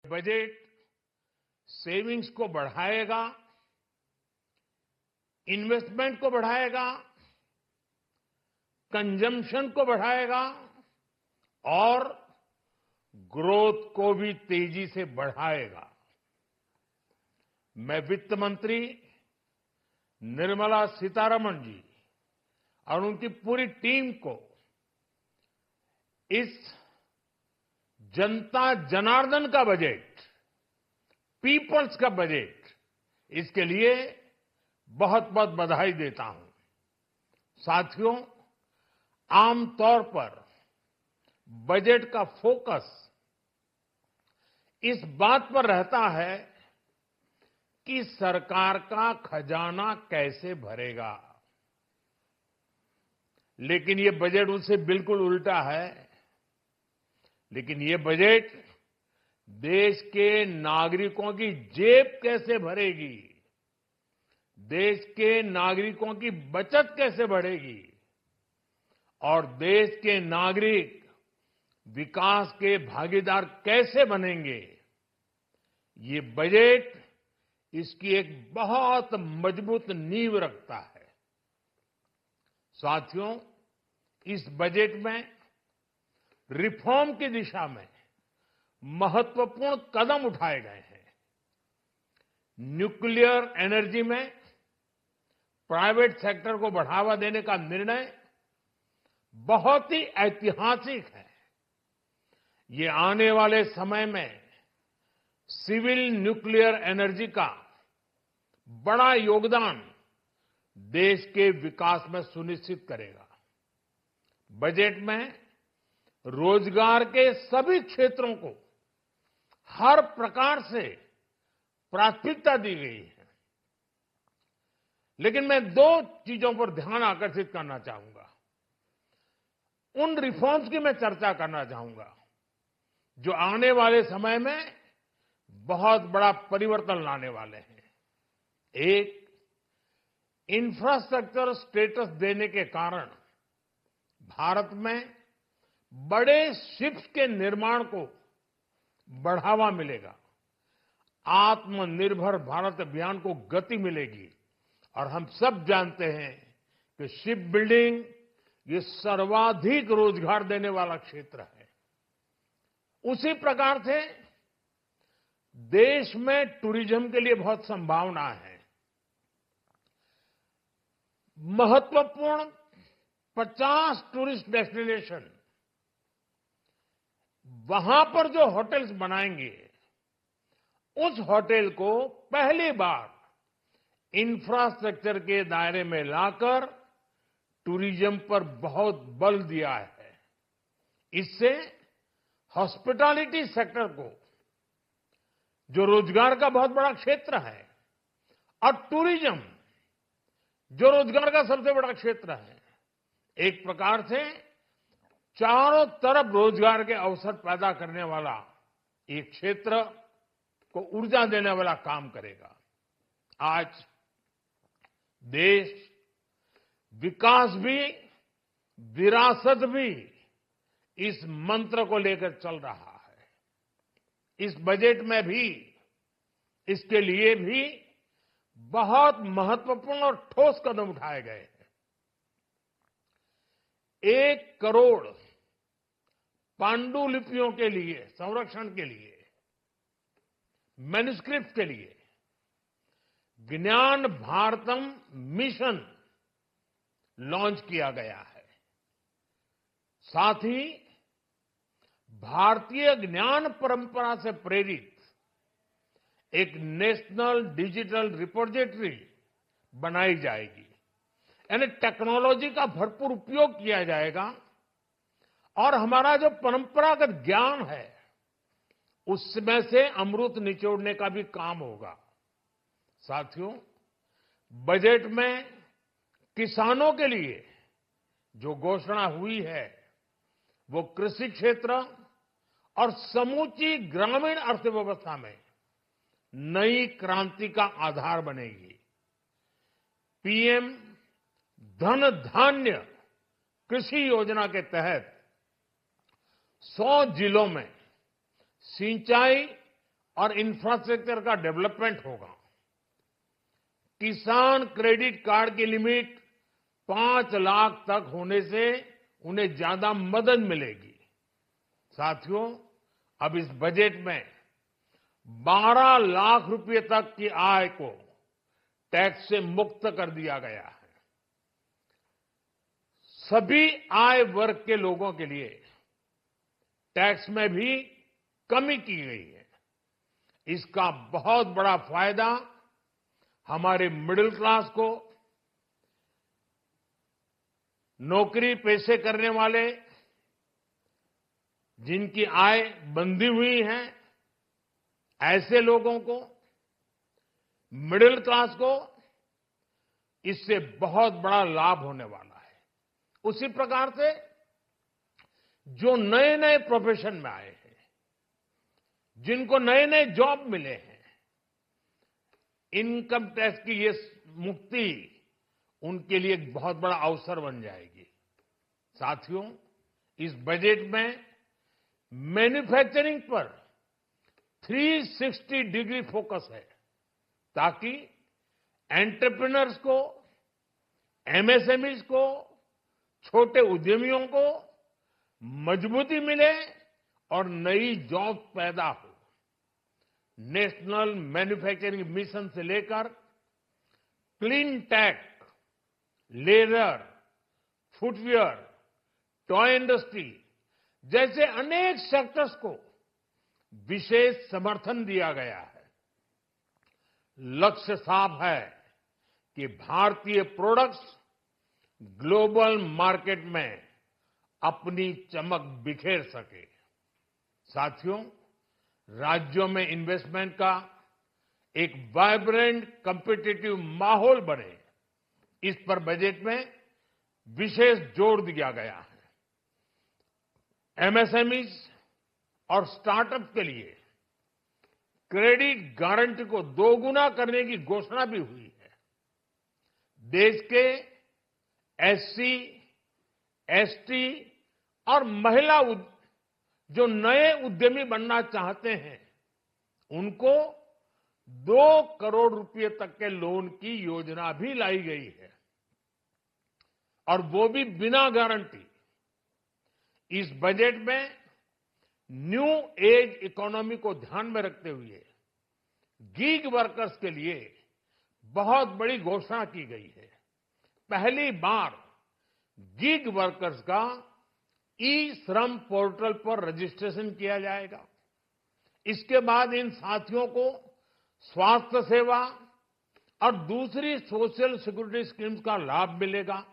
Budget savings को बढ़ाएगा, investment को बढ़ाएगा, कंजम्पशन को बढ़ाएगा और ग्रोथ को भी तेजी से बढ़ाएगा। मैं वित्त मंत्री निर्मला सीतारमण जी और उनकी पूरी टीम को इस जनता जनार्दन का बजट, पीपल्स का बजट, इसके लिए बहुत बहुत बधाई देता हूं। साथियों, आमतौर पर बजट का फोकस इस बात पर रहता है कि सरकार का खजाना कैसे भरेगा, लेकिन ये बजट उससे बिल्कुल उल्टा है। लेकिन ये बजट देश के नागरिकों की जेब कैसे भरेगी, देश के नागरिकों की बचत कैसे बढ़ेगी और देश के नागरिक विकास के भागीदार कैसे बनेंगे, ये बजट इसकी एक बहुत मजबूत नींव रखता है। साथियों, इस बजट में रिफॉर्म की दिशा में महत्वपूर्ण कदम उठाए गए हैं। न्यूक्लियर एनर्जी में प्राइवेट सेक्टर को बढ़ावा देने का निर्णय बहुत ही ऐतिहासिक है। ये आने वाले समय में सिविल न्यूक्लियर एनर्जी का बड़ा योगदान देश के विकास में सुनिश्चित करेगा। बजट में रोजगार के सभी क्षेत्रों को हर प्रकार से प्राथमिकता दी गई है। लेकिन मैं दो चीजों पर ध्यान आकर्षित करना चाहूंगा। उन रिफॉर्म्स की मैं चर्चा करना चाहूंगा जो आने वाले समय में बहुत बड़ा परिवर्तन लाने वाले हैं। एक, इंफ्रास्ट्रक्चर स्टेटस देने के कारण भारत में बड़े शिप्स के निर्माण को बढ़ावा मिलेगा, आत्मनिर्भर भारत अभियान को गति मिलेगी। और हम सब जानते हैं कि शिप बिल्डिंग ये सर्वाधिक रोजगार देने वाला क्षेत्र है। उसी प्रकार से देश में टूरिज्म के लिए बहुत संभावना है। महत्वपूर्ण 50 टूरिस्ट डेस्टिनेशन, वहां पर जो होटल्स बनाएंगे, उस होटल को पहली बार इंफ्रास्ट्रक्चर के दायरे में लाकर टूरिज्म पर बहुत बल दिया है। इससे हॉस्पिटैलिटी सेक्टर को, जो रोजगार का बहुत बड़ा क्षेत्र है, और टूरिज्म जो रोजगार का सबसे बड़ा क्षेत्र है, एक प्रकार से चारों तरफ रोजगार के अवसर पैदा करने वाला एक क्षेत्र को ऊर्जा देने वाला काम करेगा। आज देश विकास भी, विरासत भी, इस मंत्र को लेकर चल रहा है। इस बजट में भी इसके लिए भी बहुत महत्वपूर्ण और ठोस कदम उठाए गए हैं। 1 करोड़ पांडुलिपियों के लिए, संरक्षण के लिए, मैन्युस्क्रिप्ट के लिए ज्ञान भारतम मिशन लॉन्च किया गया है। साथ ही भारतीय ज्ञान परंपरा से प्रेरित एक नेशनल डिजिटल रिपोजिटरी बनाई जाएगी। यानी टेक्नोलॉजी का भरपूर उपयोग किया जाएगा और हमारा जो परंपरागत ज्ञान है, उसमें से अमृत निचोड़ने का भी काम होगा। साथियों, बजट में किसानों के लिए जो घोषणा हुई है, वो कृषि क्षेत्र और समूची ग्रामीण अर्थव्यवस्था में नई क्रांति का आधार बनेगी। पीएम धन धान्य कृषि योजना के तहत 100 जिलों में सिंचाई और इंफ्रास्ट्रक्चर का डेवलपमेंट होगा। किसान क्रेडिट कार्ड की लिमिट 5 लाख तक होने से उन्हें ज्यादा मदद मिलेगी। साथियों, अब इस बजट में 12 लाख रुपए तक की आय को टैक्स से मुक्त कर दिया गया है। सभी आय वर्ग के लोगों के लिए टैक्स में भी कमी की गई है। इसका बहुत बड़ा फायदा हमारे मिडिल क्लास को, नौकरी पेशे करने वाले, जिनकी आय बंधी हुई है, ऐसे लोगों को, मिडिल क्लास को इससे बहुत बड़ा लाभ होने वाला है। उसी प्रकार से जो नए नए प्रोफेशन में आए हैं, जिनको नए नए जॉब मिले हैं, इनकम टैक्स की ये मुक्ति उनके लिए एक बहुत बड़ा अवसर बन जाएगी। साथियों, इस बजट में मैन्युफैक्चरिंग पर 360 डिग्री फोकस है, ताकि एंटरप्रेन्योर्स को, एमएसएमईज को, छोटे उद्यमियों को मजबूती मिले और नई जॉब पैदा हो। नेशनल मैन्युफैक्चरिंग मिशन से लेकर clean tech, leather, footwear, toy industry जैसे अनेक सेक्टर्स को विशेष समर्थन दिया गया है। लक्ष्य साफ है कि भारतीय प्रोडक्ट्स ग्लोबल मार्केट में अपनी चमक बिखेर सके। साथियों, राज्यों में इन्वेस्टमेंट का एक वाइब्रेंट कॉम्पिटिटिव माहौल बने, इस पर बजट में विशेष जोर दिया गया है। एमएसएमईज और स्टार्टअप के लिए क्रेडिट गारंटी को दोगुना करने की घोषणा भी हुई है। देश के एससी, एसटी और महिला जो नए उद्यमी बनना चाहते हैं, उनको 2 करोड़ रुपए तक के लोन की योजना भी लाई गई है, और वो भी बिना गारंटी। इस बजट में न्यू एज इकोनॉमी को ध्यान में रखते हुए गीग वर्कर्स के लिए बहुत बड़ी घोषणा की गई है। पहली बार गीग वर्कर्स का ई श्रम पोर्टल पर रजिस्ट्रेशन किया जाएगा। इसके बाद इन साथियों को स्वास्थ्य सेवा और दूसरी सोशल सिक्योरिटी स्कीम्स का लाभ मिलेगा।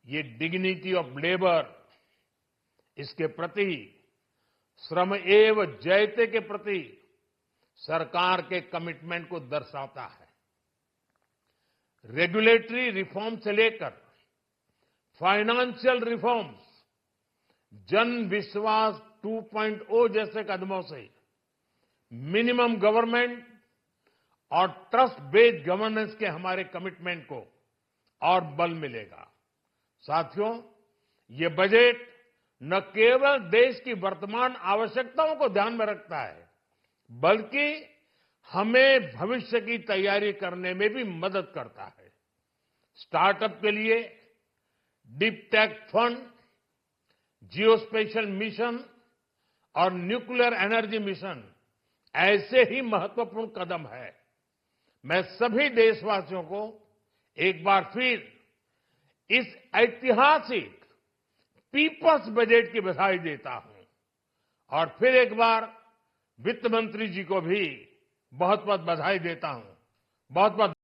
ये डिग्निटी ऑफ लेबर, इसके प्रति, श्रम एव जयते के प्रति सरकार के कमिटमेंट को दर्शाता है। रेगुलेटरी रिफॉर्म से लेकर फाइनेंशियल रिफॉर्म्स, जन विश्वास 2.0 जैसे कदमों से मिनिमम गवर्नमेंट और ट्रस्ट बेस्ड गवर्नेंस के हमारे कमिटमेंट को और बल मिलेगा। साथियों, ये बजट न केवल देश की वर्तमान आवश्यकताओं को ध्यान में रखता है, बल्कि हमें भविष्य की तैयारी करने में भी मदद करता है। स्टार्टअप के लिए deep tech fund, geospatial mission और न्यूक्लियर एनर्जी मिशन ऐसे ही महत्वपूर्ण कदम है। मैं सभी देशवासियों को एक बार फिर इस ऐतिहासिक पीपल्स बजट की बधाई देता हूं, और फिर एक बार वित्त मंत्री जी को भी बहुत बहुत बधाई देता हूं। बहुत बहुत